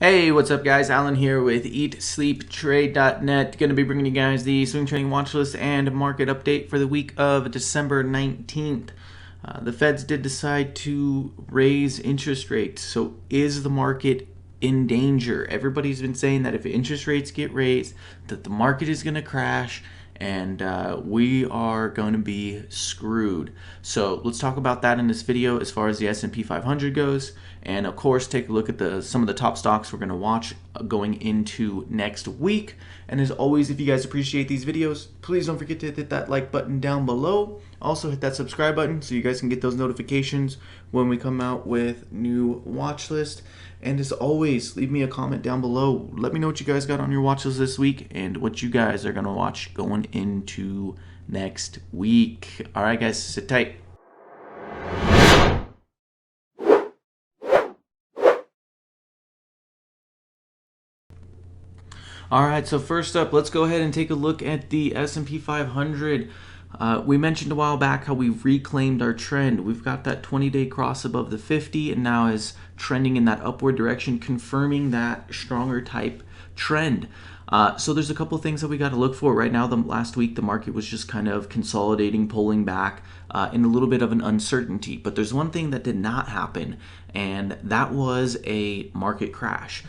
Hey, what's up guys? Alan here with EatSleepTrade.net. Going to be bringing you guys the swing trading watch list and market update for the week of December 19th. The Feds did decide to raise interest rates. So is the market in danger? Everybody's been saying that if interest rates get raised, that the market is going to crash and we are going to be screwed. So let's talk about that in this video as far as the S&P 500 goes, and of course take a look at some of the top stocks we're going to watch going into next week. And as always, if you guys appreciate these videos, please don't forget to hit that like button down below. Also hit that subscribe button so you guys can get those notifications when we come out with new watch list. And as always, leave me a comment down below. Let me know what you guys got on your watch list this week and what you guys are going to watch going into next week. All right, guys, sit tight. All right, so first up, let's go ahead and take a look at the S&P 500. We mentioned a while back how we've reclaimed our trend. We've got that 20-day cross above the 50 and now is trending in that upward direction, confirming that stronger type trend. So there's a couple things that we got to look for. Right now, last week, the market was just kind of consolidating, pulling back in a little bit of an uncertainty. But there's one thing that did not happen, and that was a market crash.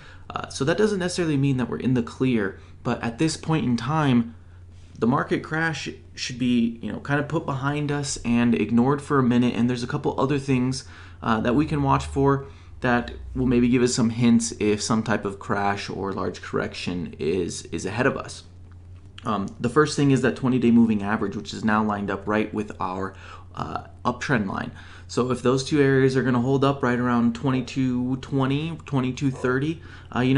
So that doesn't necessarily mean that we're in the clear, but at this point in time, the market crash should be, kind of put behind us and ignored for a minute. And there's a couple other things that we can watch for that will maybe give us some hints if some type of crash or large correction is ahead of us. The first thing is that 20-day moving average, which is now lined up right with our uptrend line. So if those two areas are going to hold up right around 2220, 2230,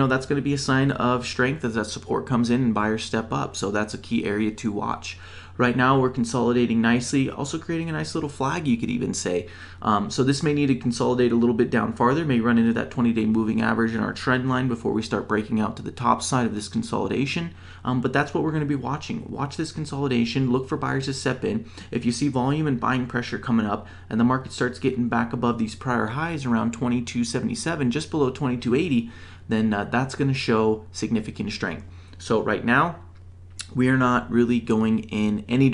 that's going to be a sign of strength as that support comes in and buyers step up. So that's a key area to watch. Right now we're consolidating nicely, also creating a nice little flag, you could even say. So this may need to consolidate a little bit down farther, may run into that 20-day moving average in our trend line before we start breaking out to the top side of this consolidation. But that's what we're going to be watching. Watch this consolidation, look for buyers to step in. If you see volume and buying pressure coming up and the market starts getting back above these prior highs around 2277, just below 2280, then that's going to show significant strength. So right now, we are not really going in any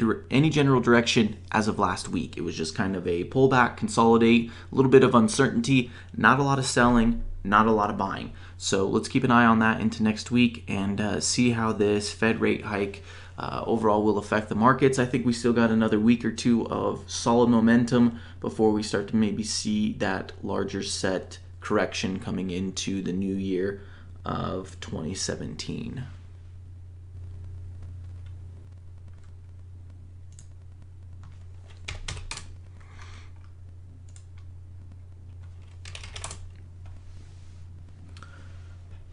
general direction as of last week. It was just kind of a pullback, consolidate, a little bit of uncertainty, not a lot of selling, not a lot of buying. So let's keep an eye on that into next week and see how this Fed rate hike overall will affect the markets. I think we still got another week or two of solid momentum before we start to maybe see that larger set correction coming into the new year of 2017.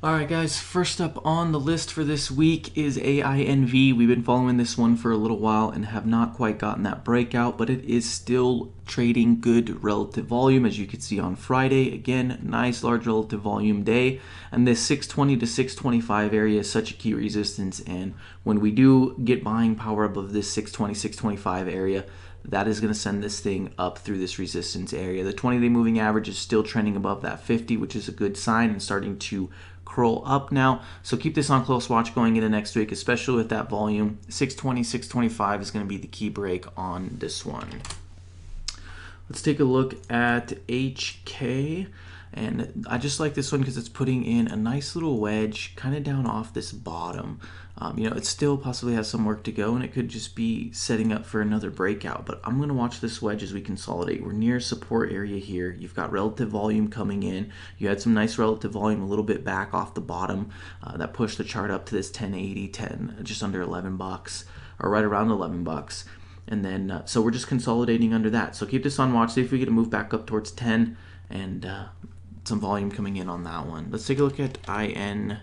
Alright guys, first up on the list for this week is AINV. We've been following this one for a little while and have not quite gotten that breakout, but it is still trading good relative volume, as you can see on Friday. Again, nice large relative volume day, and this 620 to 625 area is such a key resistance, and when we do get buying power above this 620, 625 area, that is going to send this thing up through this resistance area. The 20-day moving average is still trending above that 50, which is a good sign, and starting to curl up now. So keep this on close watch going into next week, especially with that volume. 620, 625 is going to be the key break on this one. Let's take a look at HK. And I just like this one because it's putting in a nice little wedge kind of down off this bottom. It still possibly has some work to go, and it could just be setting up for another breakout. But I'm going to watch this wedge as we consolidate. We're near support area here. You've got relative volume coming in. You had some nice relative volume a little bit back off the bottom that pushed the chart up to this 1080, just under 11 bucks, or right around 11 bucks. And then, so we're just consolidating under that. So keep this on watch. See if we get to move back up towards 10 and some volume coming in on that one. Let's take a look at INVN.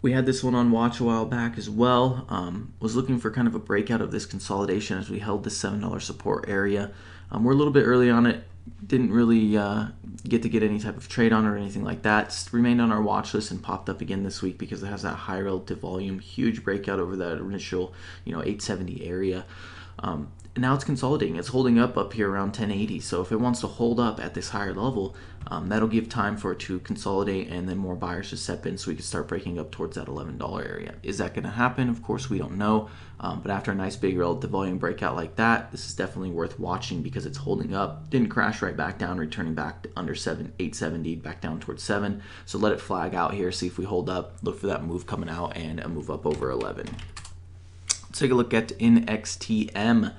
We had this one on watch a while back as well. Was looking for kind of a breakout of this consolidation as we held this $7 support area. We're a little bit early on it. Didn't really get any type of trade on or anything like that. It's remained on our watch list and popped up again this week because it has that high relative volume. Huge breakout over that initial 870 area. now it's consolidating. It's holding up here around 1080. So if it wants to hold up at this higher level, that'll give time for it to consolidate and then more buyers to step in so we can start breaking up towards that $11 area. Is that going to happen? Of course, we don't know. But after a nice big relative volume breakout like that, this is definitely worth watching because it's holding up. Didn't crash right back down, returning back to under 870, back down towards 7. So let it flag out here, see if we hold up, look for that move coming out and a move up over 11. Let's take a look at NXTM.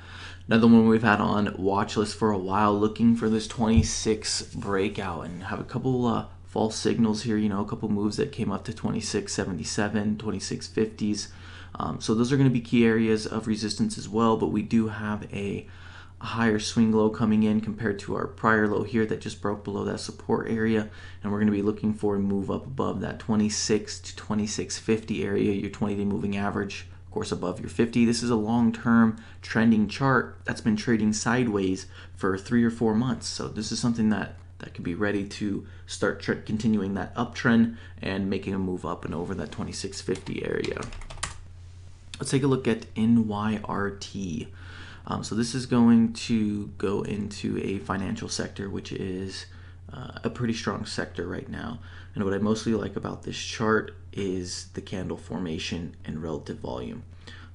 Another one we've had on watch list for a while, looking for this 26 breakout and have a couple false signals here, a couple moves that came up to 26.77, 26.50s. So those are going to be key areas of resistance as well, but we do have a higher swing low coming in compared to our prior low here that just broke below that support area, and we're going to be looking for a move up above that 26 to 26.50 area, your 20-day moving average, of course above your 50. This is a long-term trending chart that's been trading sideways for 3 or 4 months, so this is something that could be ready to start continuing that uptrend and making a move up and over that 26.50 area. Let's take a look at NYRT. So this is going to go into a financial sector, which is a pretty strong sector right now. And what I mostly like about this chart is the candle formation and relative volume.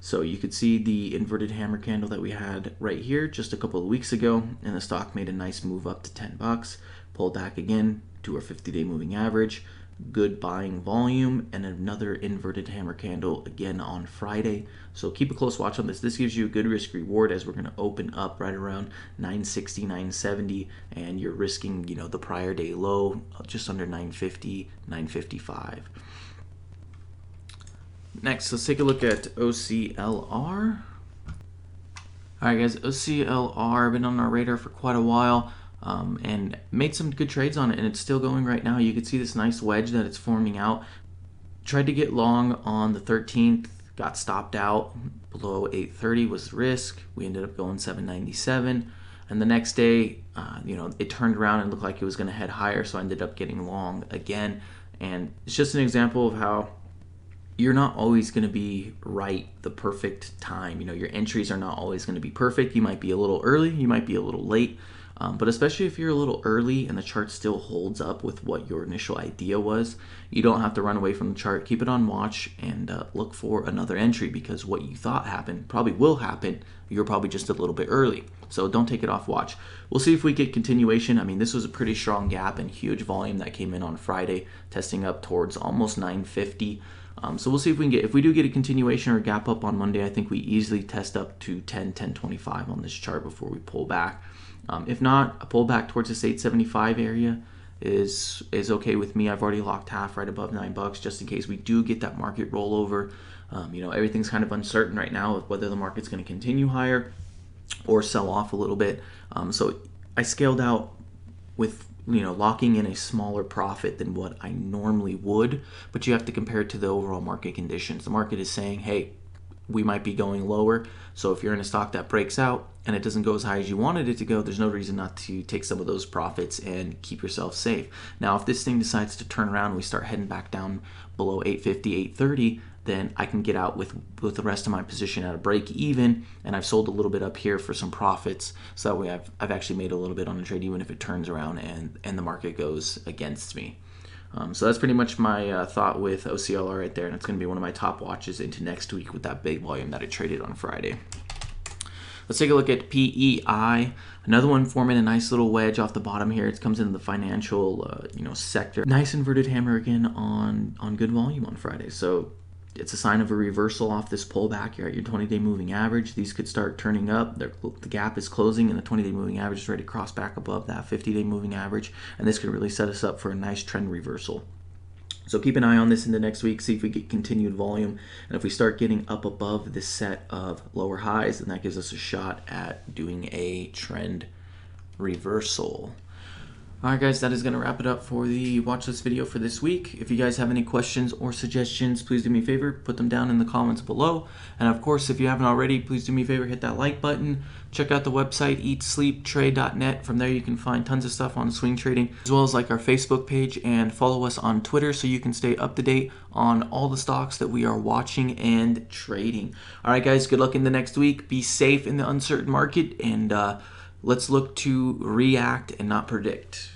So you could see the inverted hammer candle that we had right here just a couple of weeks ago, and the stock made a nice move up to 10 bucks, pulled back again to our 50-day moving average. Good buying volume, and another inverted hammer candle again on Friday. So keep a close watch on this. This gives you a good risk reward as we're going to open up right around 960, 970, and you're risking, the prior day low just under 950, 955. Next, let's take a look at OCLR. All right, guys, OCLR been on our radar for quite a while. And made some good trades on it, and it's still going right now. You can see this nice wedge that it's forming out. Tried to get long on the 13th, got stopped out below 830 was the risk. We ended up going 797, and the next day, it turned around and looked like it was going to head higher, so I ended up getting long again. And it's just an example of how you're not always going to be right the perfect time. Your entries are not always going to be perfect. You might be a little early, you might be a little late. But especially if you're a little early and the chart still holds up with what your initial idea was, you don't have to run away from the chart. Keep it on watch and look for another entry, because what you thought happened probably will happen. You're probably just a little bit early. So don't take it off watch. We'll see if we get continuation. I mean, this was a pretty strong gap and huge volume that came in on Friday, testing up towards almost 950. So we'll see if we do get a continuation or a gap up on Monday. I think we easily test up to 10.25 on this chart before we pull back. If not, a pullback towards this 875 area is okay with me. I've already locked half right above 9 bucks just in case we do get that market rollover. Everything's kind of uncertain right now of whether the market's going to continue higher or sell off a little bit. So I scaled out with locking in a smaller profit than what I normally would, but you have to compare it to the overall market conditions. The market is saying, hey, we might be going lower. So if you're in a stock that breaks out and it doesn't go as high as you wanted it to go, there's no reason not to take some of those profits and keep yourself safe. Now, if this thing decides to turn around and we start heading back down below 850, 830, then I can get out with the rest of my position at a break even, and I've sold a little bit up here for some profits, so that way I've actually made a little bit on a trade even if it turns around and the market goes against me. So that's pretty much my thought with OCLR right there, and it's going to be one of my top watches into next week with that big volume that I traded on Friday. Let's take a look at PEI. Another one forming a nice little wedge off the bottom here. It comes into the financial sector. Nice inverted hammer again on good volume on Friday. So it's a sign of a reversal off this pullback. You're at your 20-day moving average. These could start turning up. The gap is closing, and the 20-day moving average is ready to cross back above that 50-day moving average, and this could really set us up for a nice trend reversal. So keep an eye on this into next week, see if we get continued volume, and if we start getting up above this set of lower highs, then that gives us a shot at doing a trend reversal. Alright guys, that is going to wrap it up for the watch list video for this week. If you guys have any questions or suggestions, please do me a favor, put them down in the comments below. And of course, if you haven't already, please do me a favor, hit that like button. Check out the website, eatsleeptrade.net. From there you can find tons of stuff on swing trading, as well as like our Facebook page, and follow us on Twitter so you can stay up to date on all the stocks that we are watching and trading. Alright guys, good luck in the next week. Be safe in the uncertain market, and let's look to react and not predict.